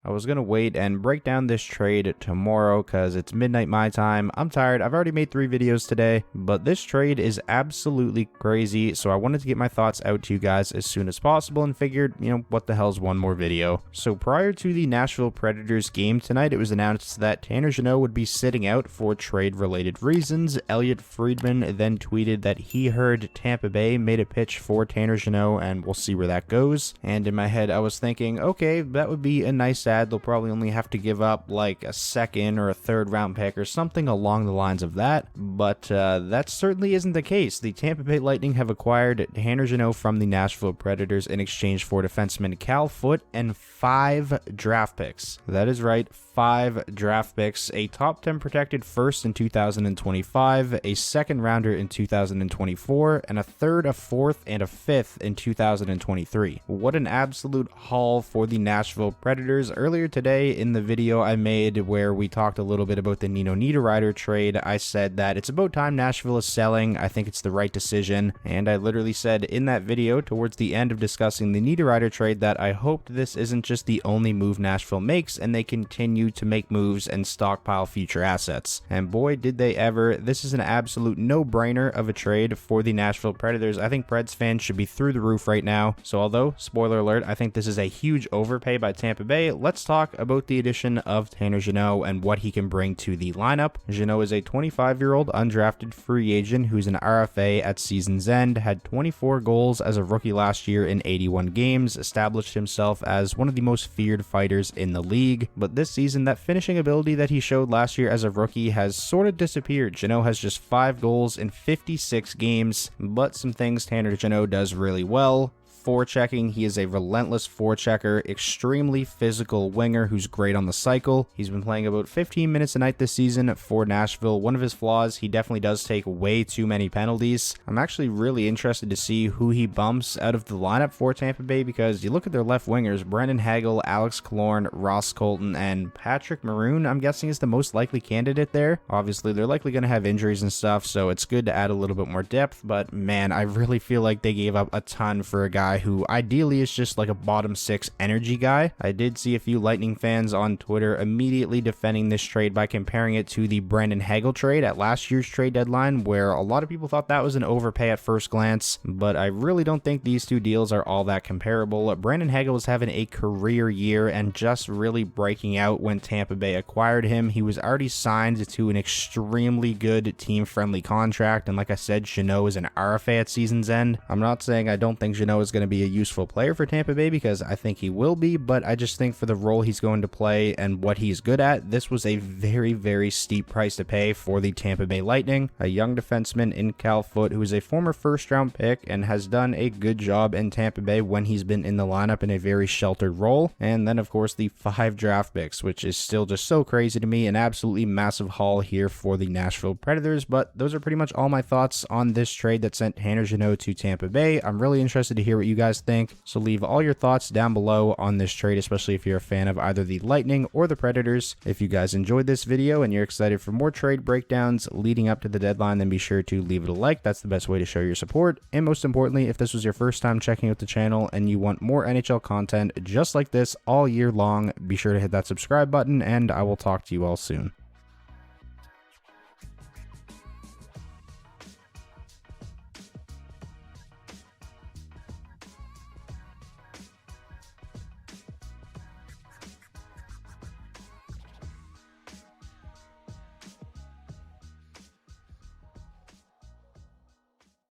I was going to wait and break down this trade tomorrow because it's midnight my time. I'm tired. I've already made 3 videos today, but this trade is absolutely crazy. So I wanted to get my thoughts out to you guys as soon as possible and figured, what the hell's one more video. So prior to the Nashville Predators game tonight, it was announced that Tanner Jeannot would be sitting out for trade-related reasons. Elliot Friedman then tweeted that he heard Tampa Bay made a pitch for Tanner Jeannot, and we'll see where that goes. And in my head, I was thinking, okay, that would be a nice ad. They'll probably only have to give up like a second or a third round pick or something along the lines of that, but that certainly isn't the case. The Tampa Bay Lightning have acquired Tanner Jeannot from the Nashville Predators in exchange for defenseman Cal Foote and 5 draft picks. That is right, 5 draft picks, a top 10 protected first in 2025, a second rounder in 2024, and a third, a fourth, and a fifth in 2023. What an absolute haul for the Nashville Predators. Earlier today in the video I made where we talked a little bit about the Nino Niederreiter trade, I said that it's about time Nashville is selling. I think it's the right decision, and I literally said in that video towards the end of discussing the Niederreiter trade that I hoped this isn't just the only move Nashville makes and they continue to make moves and stockpile future assets. And boy did they ever. This is an absolute no-brainer of a trade for the Nashville Predators. I think Preds fans should be through the roof right now. So although, spoiler alert, I think this is a huge overpay by Tampa Bay, let's talk about the addition of Tanner Jeannot and what he can bring to the lineup. Jeannot is a 25-year-old undrafted free agent who's an RFA at season's end, had 24 goals as a rookie last year in 81 games, established himself as one of the most feared fighters in the league. But this season, that finishing ability that he showed last year as a rookie has sort of disappeared. Jeannot has just 5 goals in 56 games, but some things Tanner Jeannot does really well. Forechecking, he is a relentless forechecker, extremely physical winger who's great on the cycle. He's been playing about 15 minutes a night this season for Nashville. One of his flaws, he definitely does take way too many penalties. I'm actually really interested to see who he bumps out of the lineup for Tampa Bay, because you look at their left wingers, Brendan Hagel, Alex Killorn, Ross Colton, and Patrick Maroon, I'm guessing is the most likely candidate there. Obviously, they're likely going to have injuries and stuff, so it's good to add a little bit more depth, but man, I really feel like they gave up a ton for a guy who ideally is just like a bottom 6 energy guy. I did see a few Lightning fans on Twitter immediately defending this trade by comparing it to the Brendan Hagel trade at last year's trade deadline, where a lot of people thought that was an overpay at first glance, but I really don't think these two deals are all that comparable. Brendan Hagel was having a career year and just really breaking out when Tampa Bay acquired him. He was already signed to an extremely good team-friendly contract, and like I said, Jeannot is an RFA at season's end. I'm not saying I don't think Jeannot is going to be a useful player for Tampa Bay, because I think he will be, but I just think for the role he's going to play and what he's good at, this was a very, very steep price to pay for the Tampa Bay Lightning. A young defenseman in Cal Foote, who is a former first-round pick and has done a good job in Tampa Bay when he's been in the lineup in a very sheltered role. And then, of course, the 5 draft picks, which is still just so crazy to me. An absolutely massive haul here for the Nashville Predators, but those are pretty much all my thoughts on this trade that sent Tanner Jeannot to Tampa Bay. I'm really interested to hear what you guys think, so leave all your thoughts down below on this trade, especially if you're a fan of either the Lightning or the Predators. If you guys enjoyed this video and you're excited for more trade breakdowns leading up to the deadline, then be sure to leave it a like. That's the best way to show your support. And most importantly, if this was your first time checking out the channel and you want more NHL content just like this all year long, be sure to hit that subscribe button, and I will talk to you all soon.